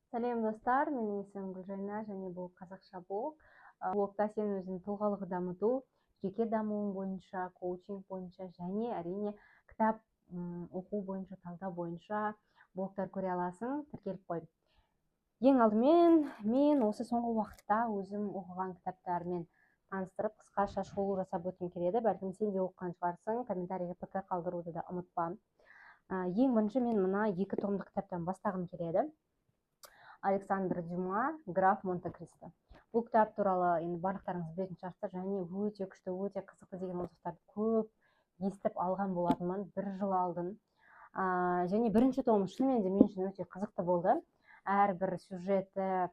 Сәлем достар, менің есімім Гүлжайна және бұл қазақша блог. Блогта сен өзін тұлғалық дамыту, жеке дамуың бойынша, коучинг бойынша және әрине кітап оқу бойынша, талдау бойынша блогтар көре аласың, тіркеліп қой. Ең алдымен мен осы соңғы уақытта өзім оқыған кітаптармен таныстырып, қысқаша шолу жасап өткім келеді. Бәлкім сен де оқыған шығарсың, комментарийге пікір қалдыруды да ұмытпа. Ең бірінші мен мына 2 томдық кітаптан бастағым келеді. Александр Дюма, граф Монте-Кристо. Бұл кітап туралы енді барлықтарыңыз білетін шығарсыздар, және өте күшті, өте қызықты деген отзывтарды көп естіп алған болатынмын, 1 жыл алдын. Және бірінші том шынымен де мен үшін өте қызықты болды. Әрбір сюжеті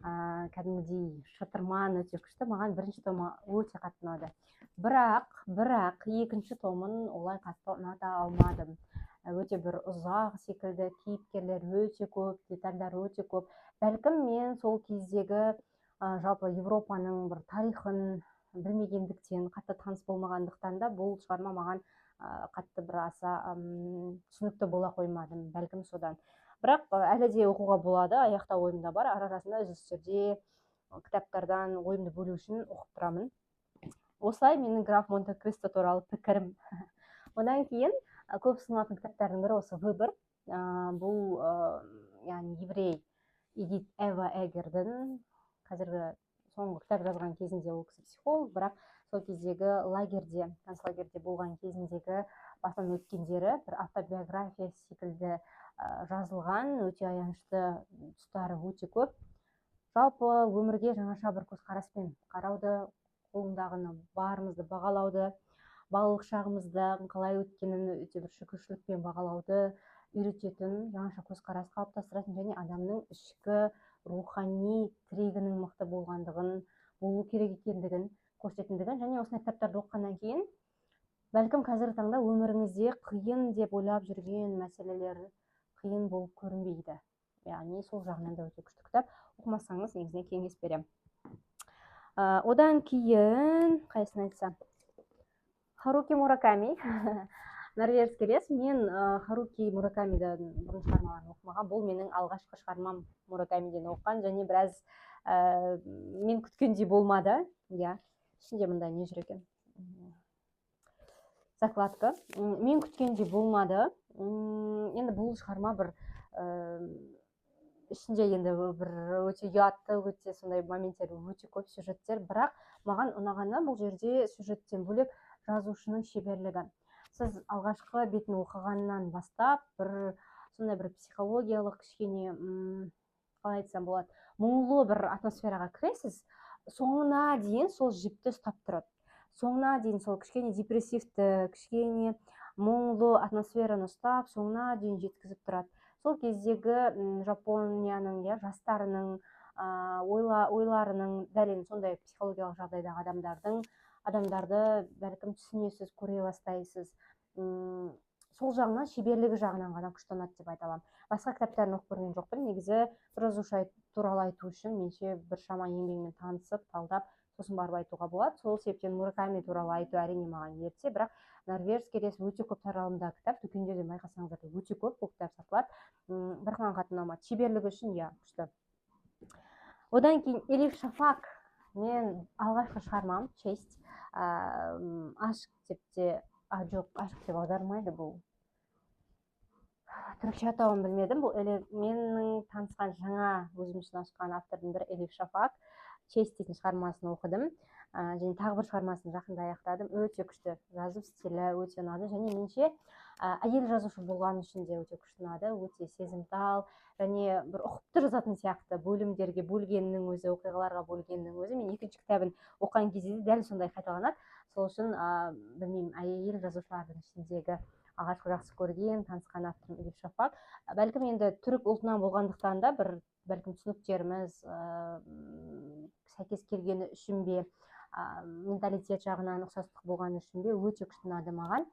кәдімгідей шытырман, өте күшті. Маған бірінші томы өте қатты ұнады. Бірақ екінші томын олай қатты ұната алмадым. Өте бір ұзақ секілді, кейіпкерлер өте көп, детальдар өте көп. Бәлкім мен сол кездегі жалпы Европаның бір тарихын білмегендіктен, қатты таныс болмағандықтан да бұл шығарма маған қатты бір аса түсінікті бола қоймадым, бәлкім содан. Бірақ әлі де оқуға болады, аяқта ойымда бар, арасында үзілістерде кітаптардан ойымды бөлу үшін оқып тұрамын. Осылай менің граф Монте-Кристо туралы пікірім. Одан кейін көп ұсынылатын кітаптардың бірі осы «Выбор». Бұл яғни еврей Эдит Эва Эгердің қазіргі соңғы кітап жазған кезінде ол кісі психолог, бірақ сол кездегі лагерде, концлагерде болған кезіндегі басынан өткендері бір автобиография секілді жазылған, өте аянышты тұстары өте көп. Жалпы өмірге жаңаша бір көзқараспен қарауды, қолыңдағыны барымызды бағалауды, балалық шағымызда қалай өткенін өте бір шүкіршілікпен бағалауды үйрететін, жаңаша көзқарас қалыптастыратын және адамның ішкі рухани тірегінің мықты болғандығын, болу керек екендігін көрсететіндігін, және осындай кітаптарды оқығаннан кейін бәлкім қазіргі таңда өміріңізде қиын деп ойлап жүрген мәселелер қиын болып көрінбейді. Яғни сол жағынан да өте күшті кітап. Оқымасаңыз негізінен кеңес беремін. Одан кейін қайсысын айтсам, Харуки Мураками. Норвежский лес. Мен Харуки Муракамидің бұрын шығармаларын оқымаған. Бұл менің алғашқы шығармам Муракамиден оққан, және біраз мен күткендей болмады. Ішінде мындай не жүр екен? Закладка. Мен күткендей болмады. Енді бұл шығарма бір ішінде енді бір өте ұятты, өте сондай моменттер, өте көп сюжеттер, бірақ маған ұнағаны бұл жерде сюжеттен бөлек жазушының шеберлігі. Сіз алғашқы бетін оқығаннан бастап бір сондай бір психологиялық кішкене қалай айтсам болады, мұңлы бір атмосфераға кіресіз, соңына дейін сол жіпті ұстап тұрады. Соңына дейін сол кішкене депрессивті, кішкене мұңлы атмосфераны ұстап, соңына дейін жеткізіп тұрады. Сол кездегі Жапонияның жастарының ойларының дәл сондай психологиялық жағдайдағы адамдарды бәлкім түсінесіз, көре бастайсыз. Сол жағынан, шеберлігі жағынан ғана күшті ұнады деп айта аламын. Басқа кітаптарын оқып көрген жоқпын. Негізі жазушы туралы айту үшін менше біршама еңбегімен танысып, талдап, сосын барып айтуға болады. Сол себептен Мураками туралы айту әрине маған ерте, бірақ Норвежский лес өте көп таралымда кітап, дүкендерден байқасаңыздар өте көп, бұл кітап сатылады. Бірақ маған қатты ұнамады. Шеберлігі үшін күшті. Одан кейін Элиф Шафак, мен алғашқы шығармам «Честь». Ашық деп те, жоқ, ашық деп аудармайды, бұл түрікше атауын білмедім. Бұл менің танысқан жаңа өзім үшін ашқан автордың бірі Элиф Шафак. «Честь» дейтін шығармасын оқыдым, және тағы бір шығармасын жақында аяқтадым. Өте күшті, жазу стилі өте ұнады, және менше әйел жазушы болған үшін де өте күшті ұнады, өте сезімтал, және бір ұқыпты жазатын сияқты, бөлімдерге бөлгеннің өзі, оқиғаларға бөлгеннің өзі. Мен екінші кітабын оқыған кезде дәл сондай қайталанады. Сол үшін білмеймін, әйел жазушылардың ішіндегі алғашқы жақсы көрген, танысқан авторым Элиф Шафак. Бәлкім енді түрік ұлтынан болғандықтан да бәлкім түсініктеріміз сәйкес келгені үшін бе, менталитет жағынан ұқсастық болғаны үшін бе, өте күшті ұнады маған.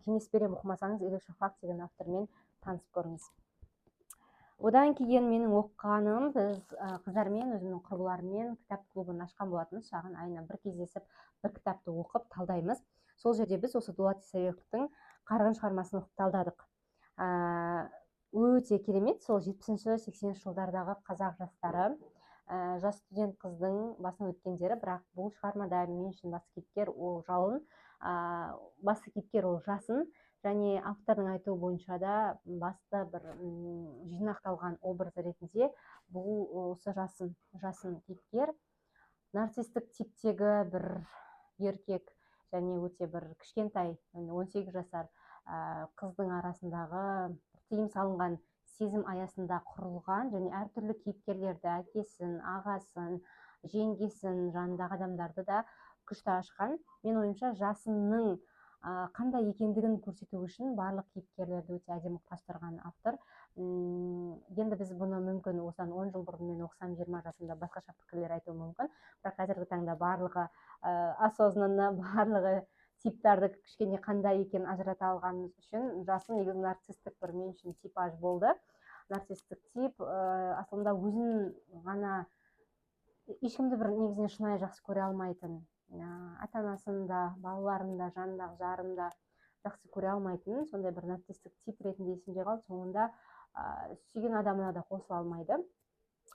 Кеңес беремін, оқымасаңыз Элиф Шафак деген автормен танысып көріңіз. Одан кейін менің оққаным, біз қыздармен, өзімнің құрбыларыммен кітап клубын ашқан болатынбыз. Шағын айына бір кездесіп, бір кітапты оқып талдаймыз. Сол жерде біз осы Дулат Исабековтың Қарғын шығармасын оқып талдадық. өте керемет. Сол 70-80 жылдардағы қазақ жастары, жас студент қыздың басынан өткендері, бірақ бұл шығармада мен үшін басты кейіпкер ол жалын, басты кейіпкер ол жасын, және автордың айтуы бойынша да басты бір жинақталған образ ретінде бұл осы жасын кейіпкер. Нарциссттік типтегі бір еркек және өте бір кішкентай 18 жасар қыздың арасындағы тыйым салынған сезім аясында құрылған және әртүрлі кейіпкерлерді, әкесін, ағасын, жеңгесін, жанындағы адамдарды да күшті ашқан. Мен ойымша жасынның қандай екендігін көрсету үшін барлық кейіпкерлерді өте әдемі құрастырған автор. Енді біз бұны мүмкін осыдан 10 жыл бұрын мен оқысам 20 жасымда басқаша пікірлер айтуы мүмкін, бірақ қазіргі таңда барлығы осознанно, барлығы типтарды кішкене қандай екенін ажырата алғанымыз үшін жасын негізі нарциссттік бір мен үшін типаж болды. Нарциссттік тип асылында өзін ғана ешкімді бір негізінен шынайы жақсы көре алмайтын, ата-анасын да, балаларын да, жанындағы жарын да жақсы көре алмайтын, сондай бір нарциссттік тип ретінде есімде қалды. Соңында сүйген адамына да қосыла алмайды.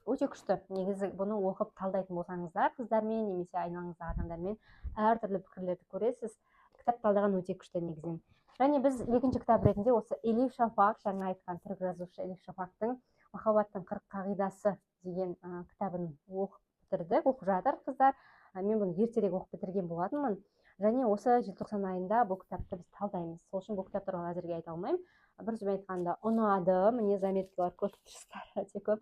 Өте күшті. Негізі бұны оқып талдайтын болсаңыздар, қыздармен немесе айналаңыздағы адамдармен әртүрлі пікірлерді көресіз. Кітап талдаған өте күшті негізінен. Және біз екінші кітап ретінде осы Элиф Шафақ, жаңа айтқан түрік жазушы Элиф Шафақтың «Махаббаттың 40 қағидасы» деген кітабын оқып жатыр қыздар. Мен бұны ертерек оқып бітірген болатынмын. Және осы желтоқсан айында бұл кітапты біз талдаймыз. Сол үшін бұл кітап туралы әзірге айта алмаймын. Бір сөзбен айтқанда ұнады, міне заметкалар көп, өте көп.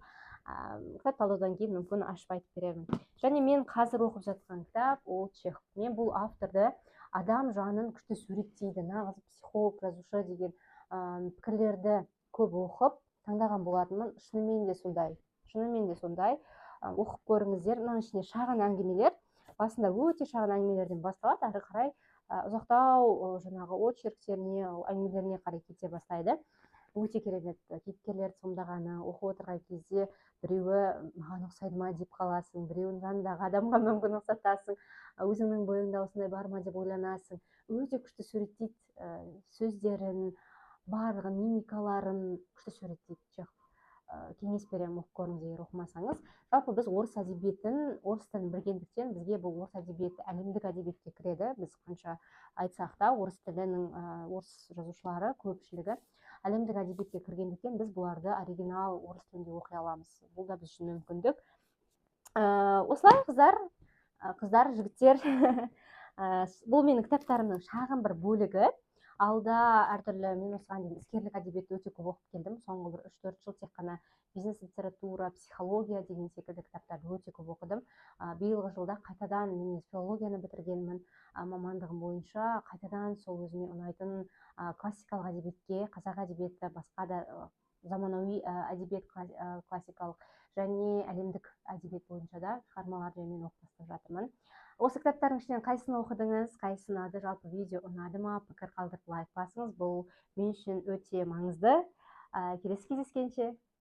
Кітап талдаудан кейін мүмкін ашып айтып беремін. Және мен қазір оқып жатқан кітап ол Чехов. Мен бұл авторды адам жанын күшті суреттейді, нағыз психолог, жазушы деген пікірлерді көп оқып таңдаған болатынмын. Шынымен де сондай. Оқып көріңіздер. Мына ішінде шағын әңгімелер, басында өте шағын әңгімелерден басталады, әрі қарай ұзақтау жаңағы очерктеріне, әңгімелеріне қарай кете бастайды. Өте керемет. Кейіпкерлерді сомдағаны, оқып отырған кезде біреуі маған ұқсайды ма деп қаласың, біреуін жанындағы адамға мүмкін ұқсатасың, өзіңнің бойыңда осындай бар ма деп ойланасың. Өте күшті суреттейді, сөздерін, барлығын, мимикаларын күшті суреттейді Чехов. Кеңес беремін, оқып көріңіз егер оқымасаңыз. Жалпы біз орыс әдебиетін, орыс тілін білгендіктен бізге бұл орыс әдебиеті әлемдік әдебиетке кіреді. Біз қанша айтсақ та орыс тілінің орыс жазушылары көпшілігі әлемдік әдебиетке кіргендіктен біз бұларды оригинал орыс тілінде оқи аламыз. Бұл да біз үшін мүмкіндік. Осылай қыздар, жігіттер, бұл менің кітаптарымның шағын бір бөлігі. Алда әртүрлі мен осыған дейін іскерлік әдебиетті өте көп оқып келдім. Соңғы бір 3-4 жыл тек қана бизнес литература, психология деген секілді кітаптарды өте көп оқыдым. Биылғы жылда қайтадан мен филологияны бітіргенмін, мамандығым бойынша қайтадан сол өзіме ұнайтын классикалық әдебиетке, қазақ әдебиеті, басқа да заманауи әдебиет классикалық және әлемдік әдебиет бойынша да шығармаларды мен оқып бастап жатырмын. Осы кітаптардың ішінен қайсыны оқыдыңыз, қайсысы ұнады, жалпы видео ұнады ма, пікір қалдырып лайк басыңыз, бұл мен үшін өте маңызды. Келесі кездескенше.